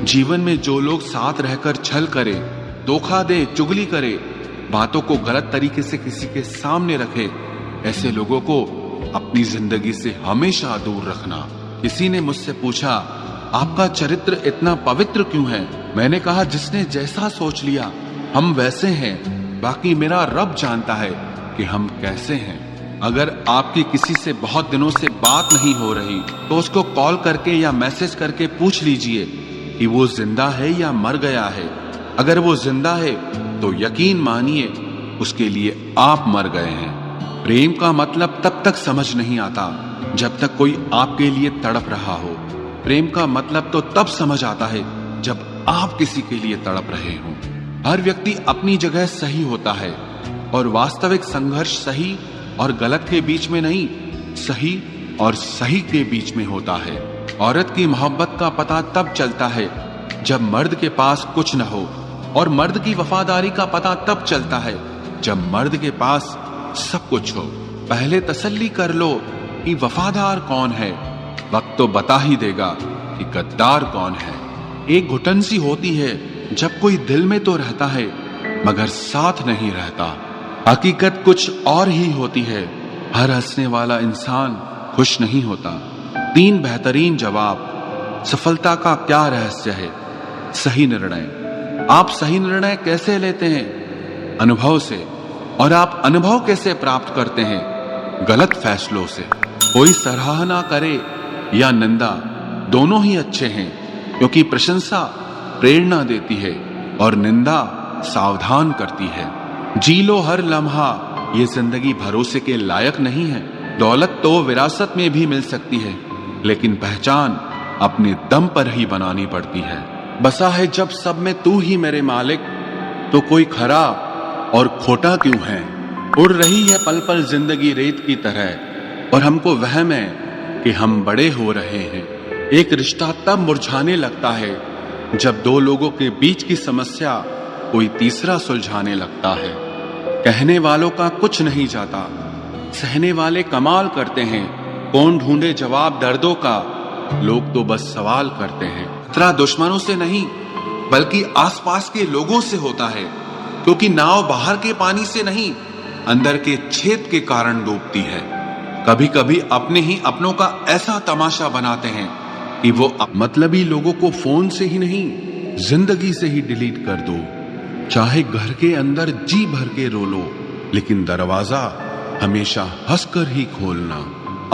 जीवन में जो लोग साथ रहकर छल करे, धोखा दे, चुगली करे, बातों को गलत तरीके से किसी के सामने रखे, ऐसे लोगों को अपनी जिंदगी से हमेशा दूर रखना। किसी ने मुझसे पूछा, आपका चरित्र इतना पवित्र क्यों है? मैंने कहा, जिसने जैसा सोच लिया हम वैसे हैं, बाकी मेरा रब जानता है कि हम कैसे हैं। अगर आपकी किसी से बहुत दिनों से बात नहीं हो रही तो उसको कॉल करके या मैसेज करके पूछ लीजिए कि वो जिंदा है या मर गया है। अगर वो जिंदा है तो यकीन मानिए उसके लिए आप मर गए हैं। प्रेम का मतलब तब तक समझ नहीं आता जब तक कोई आपके लिए तड़प रहा हो। प्रेम का मतलब तो तब समझ आता है जब आप किसी के लिए तड़प रहे हो। हर व्यक्ति अपनी जगह सही होता है और वास्तविक संघर्ष सही और गलत के बीच में नहीं, सही और सही के बीच में होता है। औरत की मोहब्बत का पता तब चलता है जब मर्द के पास कुछ न हो, और मर्द की वफादारी का पता तब चलता है जब मर्द के पास सब कुछ हो। पहले तसल्ली कर लो कि वफादार कौन है, वक्त तो बता ही देगा कि गद्दार कौन है। एक घुटन सी होती है जब कोई दिल में तो रहता है मगर साथ नहीं रहता। हकीकत कुछ और ही होती है। हर हंसने वाला इंसान खुश नहीं होता। 3 बेहतरीन जवाब। सफलता का क्या रहस्य है? सही निर्णय। आप सही निर्णय कैसे लेते हैं? अनुभव से। और आप अनुभव कैसे प्राप्त करते हैं? गलत फैसलों से। कोई सराहना करे या निंदा, दोनों ही अच्छे हैं, क्योंकि प्रशंसा प्रेरणा देती है और निंदा सावधान करती है। जी लो हर लम्हा, ये जिंदगी भरोसे के लायक नहीं है। दौलत तो विरासत में भी मिल सकती है, लेकिन पहचान अपने दम पर ही बनानी पड़ती है। बसा है जब सब में तू ही मेरे मालिक, तो कोई खरा और खोटा क्यों है? उड़ रही है पल पल जिंदगी रेत की तरह, और हमको वहम है कि हम बड़े हो रहे हैं। एक रिश्ता तब मुरझाने लगता है जब 2 लोगों के बीच की समस्या कोई तीसरा सुलझाने लगता है। कहने वालों का कुछ नहीं जाता, सहने वाले कमाल करते हैं। कौन ढूंढे जवाब दर्दों का, लोग तो बस सवाल करते हैं। खतरा दुश्मनों से नहीं बल्कि आसपास के लोगों से होता है, क्योंकि नाव बाहर के पानी से नहीं, अंदर के छेद के कारण डूबती है। कभी कभी अपने ही अपनों का ऐसा तमाशा बनाते हैं कि वो मतलबी लोगों को फोन से ही नहीं, जिंदगी से ही डिलीट कर दो। चाहे घर के अंदर जी भर के रो लो, लेकिन दरवाजा हमेशा हंसकर ही खोलना।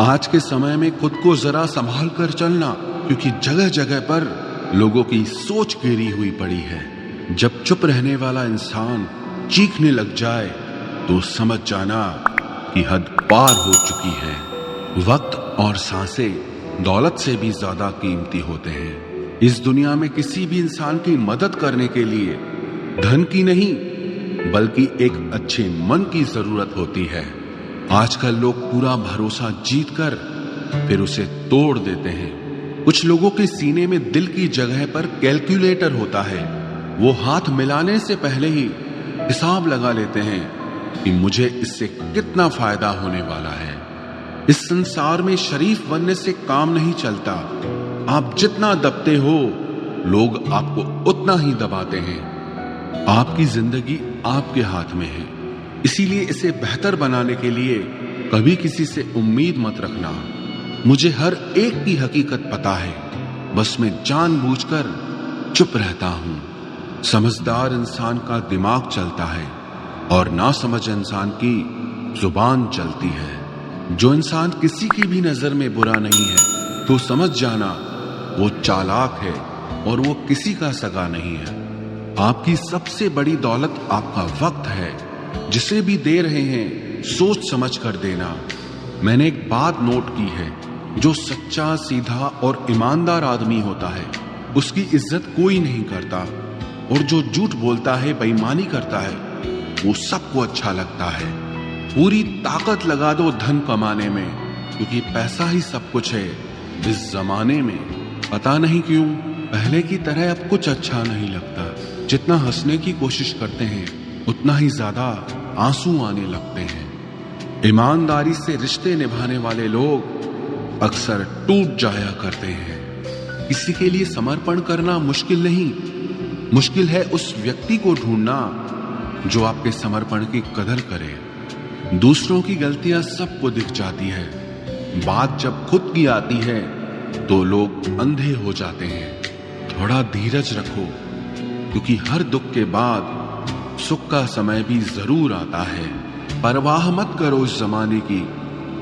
आज के समय में खुद को जरा संभाल कर चलना, क्योंकि जगह जगह पर लोगों की सोच गिरी हुई पड़ी है। जब चुप रहने वाला इंसान चीखने लग जाए तो समझ जाना कि हद पार हो चुकी है। वक्त और सांसें दौलत से भी ज्यादा कीमती होते हैं। इस दुनिया में किसी भी इंसान की मदद करने के लिए धन की नहीं बल्कि एक अच्छे मन की जरूरत होती है। आजकल लोग पूरा भरोसा जीतकर फिर उसे तोड़ देते हैं। कुछ लोगों के सीने में दिल की जगह पर कैलकुलेटर होता है। वो हाथ मिलाने से पहले ही हिसाब लगा लेते हैं कि मुझे इससे कितना फायदा होने वाला है। इस संसार में शरीफ बनने से काम नहीं चलता। आप जितना दबते हो, लोग आपको उतना ही दबाते हैं। आपकी जिंदगी आपके हाथ में है, इसीलिए इसे बेहतर बनाने के लिए कभी किसी से उम्मीद मत रखना। मुझे हर एक की हकीकत पता है, बस मैं जानबूझकर चुप रहता हूं। समझदार इंसान का दिमाग चलता है और नासमझ इंसान की जुबान चलती है। जो इंसान किसी की भी नजर में बुरा नहीं है तो समझ जाना वो चालाक है और वो किसी का सगा नहीं है। आपकी सबसे बड़ी दौलत आपका वक्त है। जिसे भी दे रहे हैं सोच समझ कर देना। मैंने एक बात नोट की है, जो सच्चा, सीधा और ईमानदार आदमी होता है उसकी इज्जत कोई नहीं करता, और जो झूठ बोलता है, बेईमानी करता है, वो सबको अच्छा लगता है। पूरी ताकत लगा दो धन कमाने में, क्योंकि पैसा ही सब कुछ है इस जमाने में। पता नहीं क्यों पहले की तरह अब कुछ अच्छा नहीं लगता। जितना हंसने की कोशिश करते हैं उतना ही ज्यादा आंसू आने लगते हैं। ईमानदारी से रिश्ते निभाने वाले लोग अक्सर टूट जाया करते हैं। किसी के लिए समर्पण करना मुश्किल नहीं, मुश्किल है उस व्यक्ति को ढूंढना जो आपके समर्पण की कदर करे। दूसरों की गलतियां सबको दिख जाती है, बात जब खुद की आती है तो लोग अंधे हो जाते हैं। थोड़ा धीरज रखो, क्योंकि हर दुख के बाद सुख का समय भी जरूर आता है। परवाह मत करो इस जमाने की,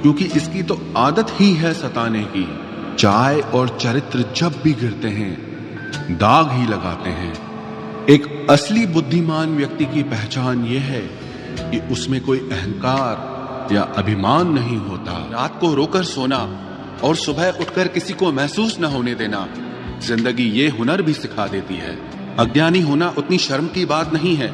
क्योंकि इसकी तो आदत ही है सताने की। चाय और चरित्र जब भी गिरते हैं दाग ही लगाते हैं। एक असली बुद्धिमान व्यक्ति की पहचान यह है कि उसमें कोई अहंकार या अभिमान नहीं होता। रात को रोकर सोना और सुबह उठकर किसी को महसूस न होने देना जिंदगी ये हुनर भी सिखा देती है। अज्ञानी होना उतनी शर्म की बात नहीं है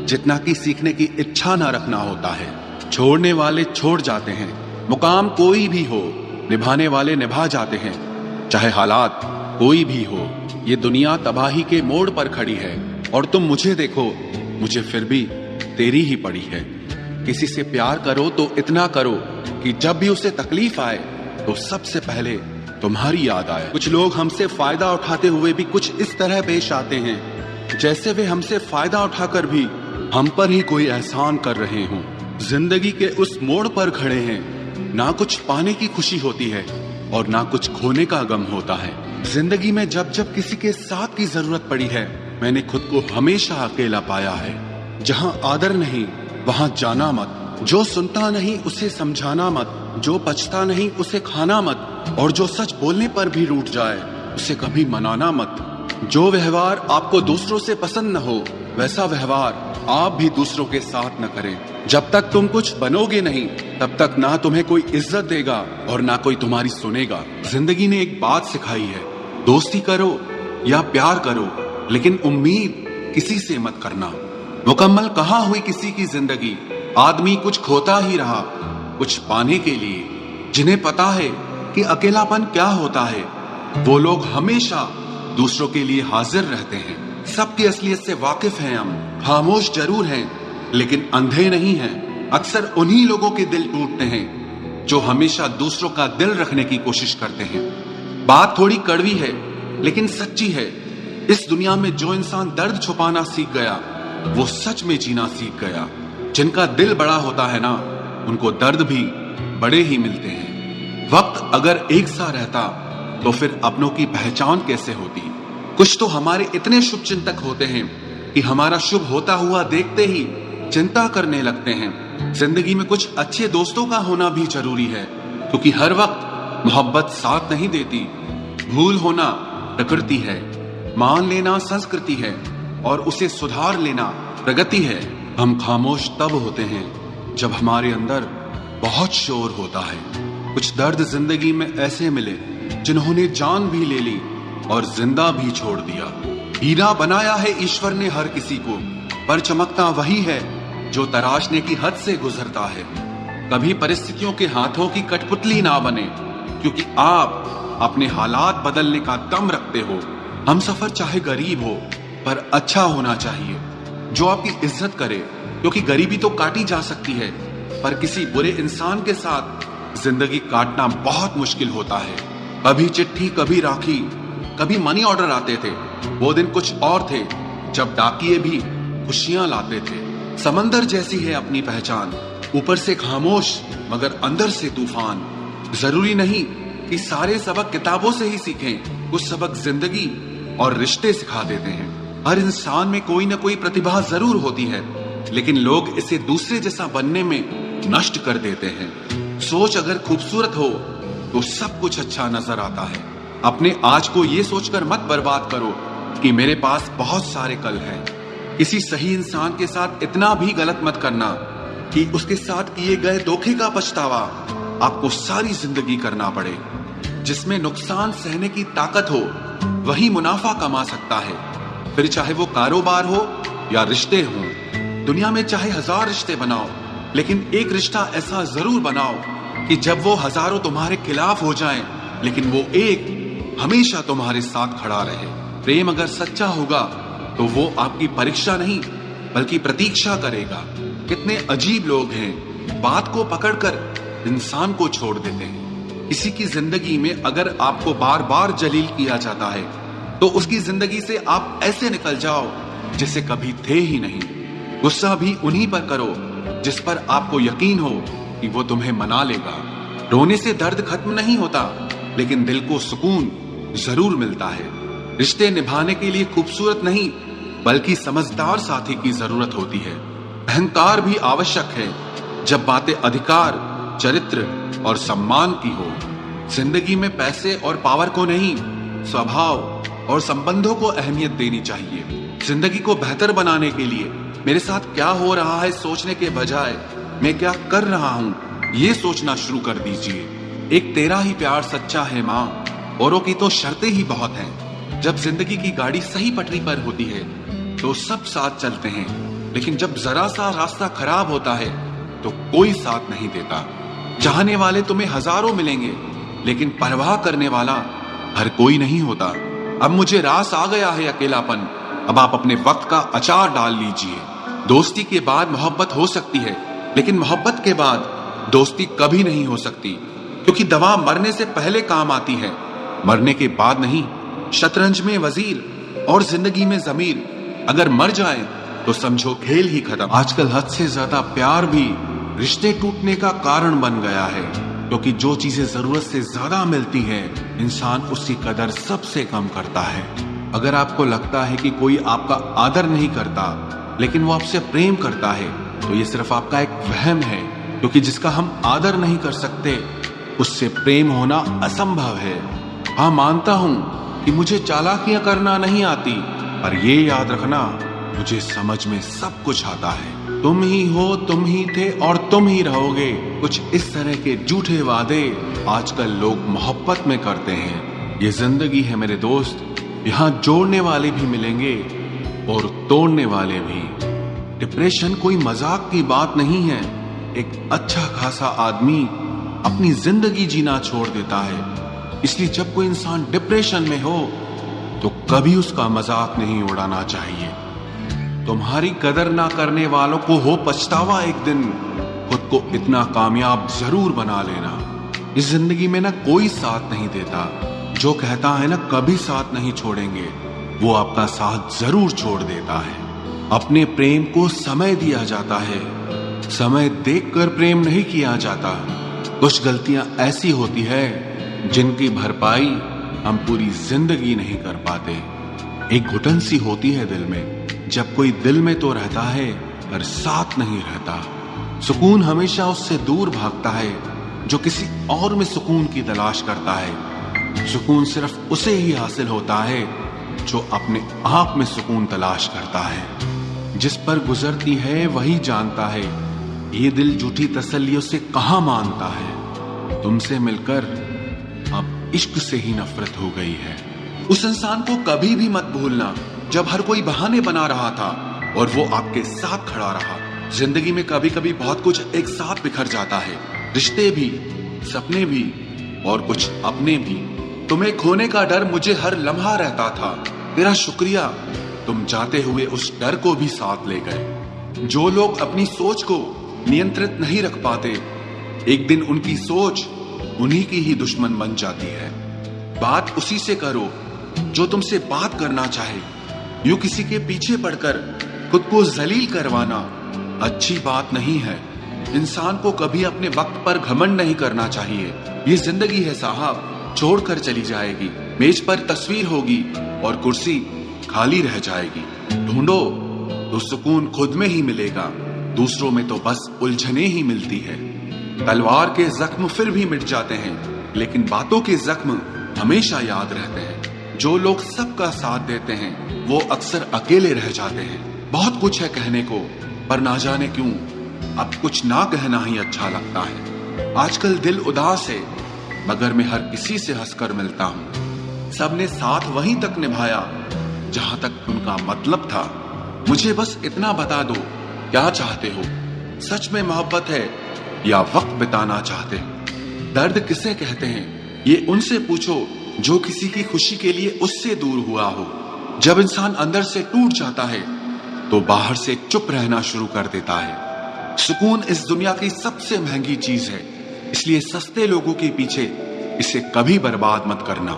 जितना कि सीखने की इच्छा ना रखना होता है। छोड़ने वाले छोड़ जाते हैं, मुकाम कोई भी हो, निभाने वाले निभा जाते हैं। चाहे हालात कोई भी हो, ये दुनिया तबाही के मोड़ पर खड़ी है और तुम मुझे देखो, मुझे फिर भी तेरी ही पड़ी है। किसी से प्यार करो तो इतना करो कि जब भी उसे तकलीफ आए तो सबसे पहले तुम्हारी याद आए। कुछ लोग हमसे फायदा उठाते हुए भी कुछ इस तरह पेश आते हैं जैसे वे हमसे फायदा उठाकर भी हम पर ही कोई एहसान कर रहे हों। जिंदगी के उस मोड़ पर खड़े हैं, ना कुछ पाने की खुशी होती है और ना कुछ खोने का गम होता है। जिंदगी में जब जब किसी के साथ की जरूरत पड़ी है, मैंने खुद को हमेशा अकेला पाया है। जहां आदर नहीं वहां जाना मत, जो सुनता नहीं उसे समझाना मत, जो पछता नहीं उसे खाना मत, और जो सच बोलने पर भी रूठ जाए उसे कभी मनाना मत। जो व्यवहार आपको दूसरों से पसंद न हो वैसा व्यवहार आप भी दूसरों के साथ न करें। जब तक तुम कुछ बनोगे नहीं तब तक ना तुम्हें कोई इज्जत देगा और ना कोई तुम्हारी सुनेगा। जिंदगी ने एक बात सिखाई है, दोस्ती करो या प्यार करो, लेकिन उम्मीद किसी से मत करना। मुकम्मल कहाँ हुई किसी की जिंदगी, आदमी कुछ खोता ही रहा कुछ पाने के लिए। जिन्हें पता है कि अकेलापन क्या होता है, वो लोग हमेशा दूसरों के लिए हाजिर रहते हैं। सबकी असलियत से वाकिफ हैं हम, खामोश जरूर हैं लेकिन अंधे नहीं हैं। अक्सर उन्हीं लोगों के दिल टूटते हैं जो हमेशा दूसरों का दिल रखने की कोशिश करते हैं। बात थोड़ी कड़वी है लेकिन सच्ची है। इस दुनिया में जो इंसान दर्द छुपाना सीख गया वो सच में जीना सीख गया। जिनका दिल बड़ा होता है ना, उनको दर्द भी बड़े ही मिलते हैं। वक्त अगर एक सा रहता तो फिर अपनों की पहचान कैसे होती। कुछ तो हमारे इतने शुभ चिंतक होते हैं कि हमारा शुभ होता हुआ देखते ही चिंता करने लगते हैं। जिंदगी में कुछ अच्छे दोस्तों का होना भी जरूरी है, क्योंकि हर वक्त मोहब्बत साथ नहीं देती। भूल होना प्रकृति है, मान लेना संस्कृति है और उसे सुधार लेना प्रगति है। हम खामोश तब होते हैं जब हमारे अंदर बहुत शोर होता है। कुछ दर्द जिंदगी में ऐसे मिले जिन्होंने जान भी ले ली और जिंदा भी छोड़ दिया। हीरा बनाया है ईश्वर ने हर किसी को, पर चमकता वही है जो तराशने की हद से गुजरता है। कभी परिस्थितियों के हाथों की कठपुतली ना बने, क्योंकि आप अपने हालात बदलने का दम रखते हो। हम सफर चाहे गरीब हो पर अच्छा होना चाहिए, जो आपकी इज्जत करे, क्योंकि गरीबी तो काटी जा सकती है पर किसी बुरे इंसान के साथ जिंदगी काटना बहुत मुश्किल होता है। कभी चिट्ठी कभी राखी कभी मनी ऑर्डर आते थे। वो दिन कुछ और थे जब डाकिये भी खुशियां लाते थे। समंदर जैसी है अपनी पहचान, ऊपर से खामोश मगर अंदर से तूफान। जरूरी नहीं कि सारे सबक किताबों से ही सीखें, कुछ सबक जिंदगी और रिश्ते सिखा देते हैं। हर इंसान में कोई ना कोई प्रतिभा जरूर होती है, लेकिन लोग इसे दूसरे जैसा बनने में नष्ट कर देते हैं। सोच अगर खूबसूरत हो तो सब कुछ अच्छा नजर आता है। अपने आज को ये सोचकर मत बर्बाद करो कि मेरे पास बहुत सारे कल हैं। किसी सही इंसान के साथ इतना भी गलत मत करना कि उसके साथ किए गए धोखे का पछतावा आपको सारी जिंदगी करना पड़े। जिसमें नुकसान सहने की ताकत हो वही मुनाफा कमा सकता है, फिर चाहे वो कारोबार हो या रिश्ते हों। दुनिया में चाहे 1000 रिश्ते बनाओ, लेकिन एक रिश्ता ऐसा जरूर बनाओ कि जब वो हजारों तुम्हारे खिलाफ हो जाएं, लेकिन वो एक हमेशा तुम्हारे साथ खड़ा रहे। प्रेम अगर सच्चा होगा तो वो आपकी परीक्षा नहीं बल्कि प्रतीक्षा करेगा। कितने अजीब लोग हैं, बात को पकड़कर इंसान को छोड़ देते हैं। किसी की जिंदगी में अगर आपको बार बार जलील किया जाता है तो उसकी जिंदगी से आप ऐसे निकल जाओ जैसे कभी थे ही नहीं। गुस्सा भी उन्हीं पर करो जिस पर आपको यकीन हो कि वो तुम्हें मना लेगा। रोने से दर्द खत्म नहीं होता, लेकिन दिल को सुकून जरूर मिलता है। रिश्ते निभाने के लिए खूबसूरत नहीं बल्कि समझदार साथी की जरूरत होती है। अहंकार भी आवश्यक है जब बातें अधिकार, चरित्र और सम्मान की हो। जिंदगी में पैसे और पावर को नहीं, स्वभाव और संबंधों को अहमियत देनी चाहिए। जिंदगी को बेहतर बनाने के लिए मेरे साथ क्या हो रहा है सोचने के बजाय मैं क्या कर रहा हूँ ये सोचना शुरू कर दीजिए। एक तेरा ही प्यार सच्चा है माँ, औरों की तो शर्तें ही बहुत हैं। जब जिंदगी की गाड़ी सही पटरी पर होती है तो सब साथ चलते हैं, लेकिन जब जरा सा रास्ता खराब होता है तो कोई साथ नहीं देता। चाहने वाले तुम्हें हजारों मिलेंगे, लेकिन परवाह करने वाला हर कोई नहीं होता। अब मुझे रास आ गया है अकेलापन, अब आप अपने वक्त का अचार डाल लीजिए। दोस्ती के बाद मोहब्बत हो सकती है, लेकिन मोहब्बत के बाद दोस्ती कभी नहीं हो सकती, क्योंकि दवा मरने से पहले काम आती है, मरने के बाद नहीं। शतरंज में वजीर और जिंदगी में जमीर अगर मर जाए तो समझो खेल ही खत्म। आजकल हद से ज्यादा प्यार भी रिश्ते टूटने का कारण बन गया है, क्योंकि जो चीजें जरूरत से ज्यादा मिलती है इंसान उसकी कदर सबसे कम करता है। अगर आपको लगता है कि कोई आपका आदर नहीं करता लेकिन वो आपसे प्रेम करता है तो ये सिर्फ आपका एक वहम है, क्योंकि जिसका हम आदर नहीं कर सकते उससे प्रेम होना असंभव है। हाँ, मानता हूं कि मुझे चालाकियां करना नहीं आती, पर ये याद रखना मुझे समझ में सब कुछ आता है। तुम ही हो, तुम ही थे और तुम ही रहोगे, कुछ इस तरह के झूठे वादे आजकल लोग मोहब्बत में करते हैं। ये जिंदगी है मेरे दोस्त, यहाँ जोड़ने वाले भी मिलेंगे और तोड़ने वाले भी। डिप्रेशन कोई मजाक की बात नहीं है। एक अच्छा खासा आदमी अपनी जिंदगी जीना छोड़ देता है, इसलिए जब कोई इंसान डिप्रेशन में हो तो कभी उसका मजाक नहीं उड़ाना चाहिए। तुम्हारी कदर ना करने वालों को हो पछतावा एक दिन, खुद को इतना कामयाब जरूर बना लेना। इस जिंदगी में ना कोई साथ नहीं देता, जो कहता है ना कभी साथ नहीं छोड़ेंगे वो आपका साथ जरूर छोड़ देता है। अपने प्रेम को समय दिया जाता है, समय देखकर प्रेम नहीं किया जाता। कुछ गलतियां ऐसी होती है जिनकी भरपाई हम पूरी जिंदगी नहीं कर पाते। एक घुटन सी होती है दिल में, जब कोई दिल में तो रहता है पर साथ नहीं रहता। सुकून हमेशा उससे दूर भागता है जो किसी और में सुकून की तलाश करता है। सुकून सिर्फ उसे ही हासिल होता है जो अपने आप में सुकून तलाश करता है। जिस पर गुजरती है वही जानता है, ये दिल झूठी तसल्लियों से कहां मानता है। तुमसे मिलकर अब इश्क से ही नफरत हो गई है। उस इंसान को कभी भी मत भूलना जब हर कोई बहाने बना रहा था और वो आपके साथ खड़ा रहा। जिंदगी में कभी कभी बहुत कुछ एक साथ बिखर जाता है, रिश्ते भी, सपने भी और कुछ अपने भी। तुम्हें खोने का डर मुझे हर लम्हा रहता था, तेरा शुक्रिया तुम जाते हुए उस डर को भी साथ ले गए। जो लोग अपनी सोच को नियंत्रित नहीं रख पाते, एक दिन उनकी सोच उन्हीं की ही दुश्मन बन जाती है। बात उसी से करो जो तुमसे बात करना चाहे। यूं किसी के पीछे पड़कर खुद को जलील करवाना अच्छी बात नहीं है। इंसान को कभी अपने वक्त पर घमंड नहीं करना चाहिए। ये जिंदगी है साहब, छोड़कर चली जाएगी। मेज पर तस्वीर होगी और कुर्सी खाली रह जाएगी। ढूंढो तो सुकून खुद में ही मिलेगा, दूसरों में तो बस उलझने ही मिलती है। तलवार के जख्म फिर भी मिट जाते हैं, लेकिन बातों के जख्म हमेशा याद रहते हैं। जो लोग सबका साथ देते हैं वो अक्सर अकेले रह जाते हैं। बहुत कुछ है कहने को, पर ना जाने क्यों अब कुछ ना कहना ही अच्छा लगता है। आजकल दिल उदास है, मगर मैं हर किसी से हंसकर मिलता हूँ। सबने साथ वहीं तक निभाया जहां तक उनका मतलब था। मुझे बस इतना बता दो, क्या चाहते हो? सच में मोहब्बत है या वक्त बिताना चाहते हो? दर्द किसे कहते हैं ये उनसे पूछो जो किसी की खुशी के लिए उससे दूर हुआ हो। जब इंसान अंदर से टूट जाता है तो बाहर से चुप रहना शुरू कर देता है। सुकून इस दुनिया की सबसे महंगी चीज है, इसलिए सस्ते लोगों के पीछे इसे कभी बर्बाद मत करना।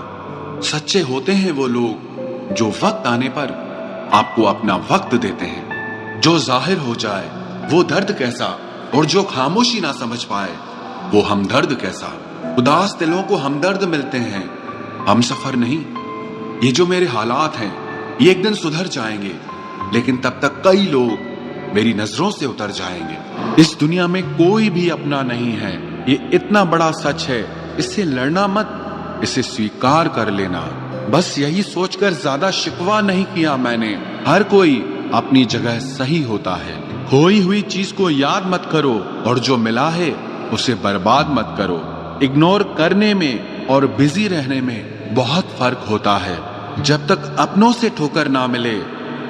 सच्चे होते हैं वो लोग जो वक्त आने पर आपको अपना वक्त देते हैं। जो जाहिर हो जाए वो दर्द कैसा, और जो खामोशी ना समझ पाए वो हमदर्द कैसा। उदास दिलों को हमदर्द मिलते हैं, हम सफर नहीं। ये जो मेरे हालात हैं ये एक दिन सुधर जाएंगे, लेकिन तब तक कई लोग मेरी नजरों से उतर जाएंगे। इस दुनिया में कोई भी अपना नहीं है, ये इतना बड़ा सच है। इससे लड़ना मत, इसे स्वीकार कर लेना। बस यही सोचकर ज्यादा शिकवा नहीं किया मैंने। हर कोई अपनी जगह सही होता है। खोई हुई चीज को याद मत करो, और जो मिला है उसे बर्बाद मत करो। इग्नोर करने में और बिजी रहने में बहुत फर्क होता है। जब तक अपनों से ठोकर ना मिले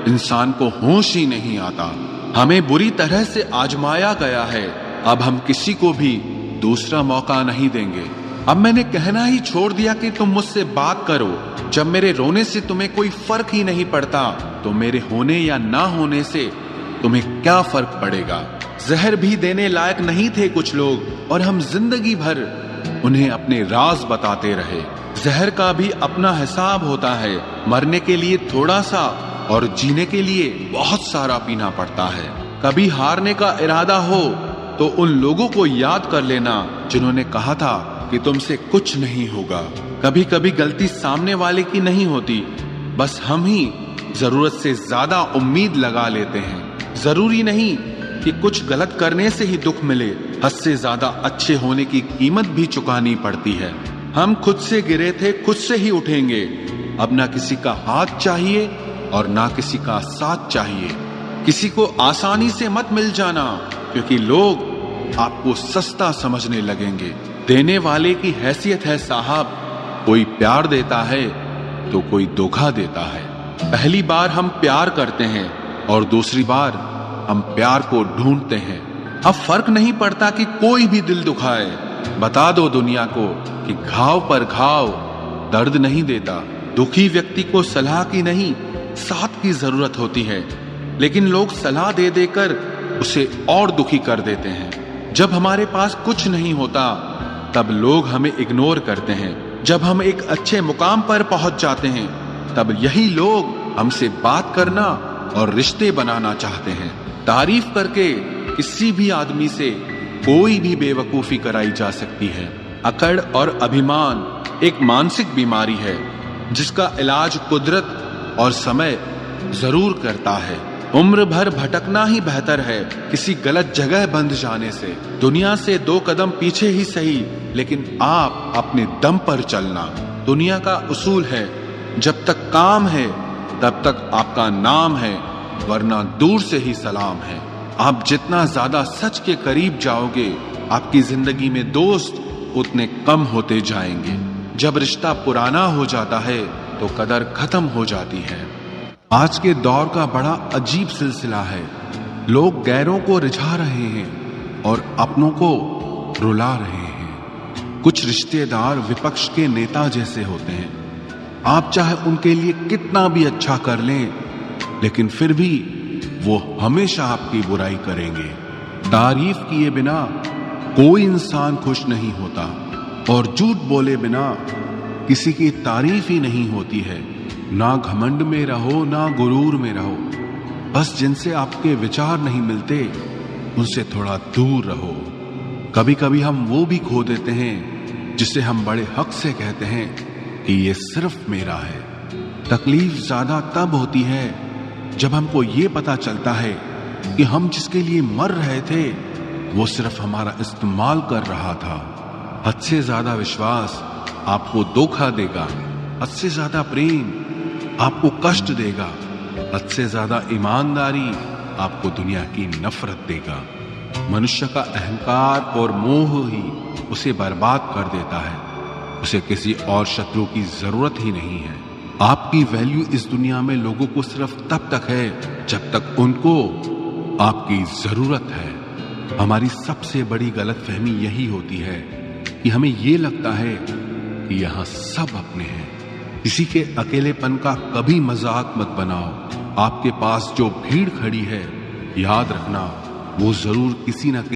इंसान को होश ही नहीं आता। हमें बुरी तरह से आजमाया गया है, अब हम किसी को भी दूसरा मौका नहीं देंगे। अब मैंने कहना ही छोड़ दिया कि तुम मुझसे बात करो। जब मेरे रोने से तुम्हें कोई फर्क ही नहीं पड़ता, तो मेरे होने या ना होने से तुम्हें क्या फर्क पड़ेगा। जहर भी देने लायक नहीं थे कुछ लोग, और हम जिंदगी भर उन्हें अपने राज बताते रहे। जहर का भी अपना हिसाब होता है। मरने के लिए थोड़ा सा और जीने के लिए बहुत सारा पीना पड़ता है। कभी हारने का इरादा हो तो उन लोगों को याद कर लेना जिन्होंने कहा था कि तुमसे कुछ नहीं होगा। कभी कभी गलती सामने वाले की नहीं होती, बस हम ही जरूरत से ज्यादा उम्मीद लगा लेते हैं। जरूरी नहीं कि कुछ गलत करने से ही दुख मिले। हद से ज्यादा अच्छे होने की कीमत भी चुकानी पड़ती है। हम खुद से गिरे थे, खुद से ही उठेंगे। अब ना किसी का हाथ चाहिए और ना किसी का साथ चाहिए। किसी को आसानी से मत मिल जाना, क्योंकि लोग आपको सस्ता समझने लगेंगे। देने वाले की हैसियत है साहब, कोई प्यार देता है तो कोई धोखा देता है। पहली बार हम प्यार करते हैं और दूसरी बार हम प्यार को ढूंढते हैं। अब फर्क नहीं पड़ता कि कोई भी दिल दुखाए। बता दो दुनिया को कि घाव पर घाव दर्द नहीं देता। दुखी व्यक्ति को सलाह की नहीं, साथ की जरूरत होती है, लेकिन लोग सलाह दे देकर उसे और दुखी कर देते हैं। जब हमारे पास कुछ नहीं होता तब लोग हमें इग्नोर करते हैं। जब हम एक अच्छे मुकाम पर पहुंच जाते हैं तब यही लोग हमसे बात करना और रिश्ते बनाना चाहते हैं। तारीफ करके किसी भी आदमी से कोई भी बेवकूफी कराई जा सकती है। अकड़ और अभिमान एक मानसिक बीमारी है जिसका इलाज कुदरत और समय जरूर करता है। उम्र भर भटकना ही बेहतर है किसी गलत जगह बंध जाने से। दुनिया से 2 कदम पीछे ही सही, लेकिन आप अपने दम पर चलना। दुनिया का उसूल है, जब तक काम है तब तक आपका नाम है, वरना दूर से ही सलाम है। आप जितना ज्यादा सच के करीब जाओगे, आपकी जिंदगी में दोस्त उतने कम होते जाएंगे। जब रिश्ता पुराना हो जाता है तो कदर खत्म हो जाती है। आज के दौर का बड़ा अजीब सिलसिला है। लोग गैरों को रिझा रहे हैं और अपनों को रुला रहे हैं। कुछ रिश्तेदार विपक्ष के नेता जैसे होते हैं। आप चाहे उनके लिए कितना भी अच्छा कर लें, लेकिन फिर भी वो हमेशा आपकी बुराई करेंगे। तारीफ किए बिना कोई इंसान खुश नहीं होता, और झूठ बोले बिना किसी की तारीफ ही नहीं होती है। ना घमंड में रहो, ना गुरूर में रहो। बस जिनसे आपके विचार नहीं मिलते उनसे थोड़ा दूर रहो। कभी कभी हम वो भी खो देते हैं जिसे हम बड़े हक से कहते हैं कि ये सिर्फ मेरा है। तकलीफ ज्यादा तब होती है जब हमको ये पता चलता है कि हम जिसके लिए मर रहे थे वो सिर्फ हमारा इस्तेमाल कर रहा था। हद से ज्यादा विश्वास आपको धोखा देगा। हद से ज्यादा प्रेम आपको कष्ट देगा। हद से ज्यादा ईमानदारी आपको दुनिया की नफरत देगा। मनुष्य का अहंकार और मोह ही उसे बर्बाद कर देता है। उसे किसी और शत्रु की जरूरत ही नहीं है। आपकी वैल्यू इस दुनिया में लोगों को सिर्फ तब तक है जब तक उनको आपकी जरूरत है। हमारी सबसे बड़ी गलतफहमी यही होती है कि हमें ये लगता है कि यहाँ सब अपने हैं। किसी के अकेलेपन का कभी मजाक मत बनाओ। आपके पास जो भीड़ खड़ी है, याद रखना वो जरूर किसी न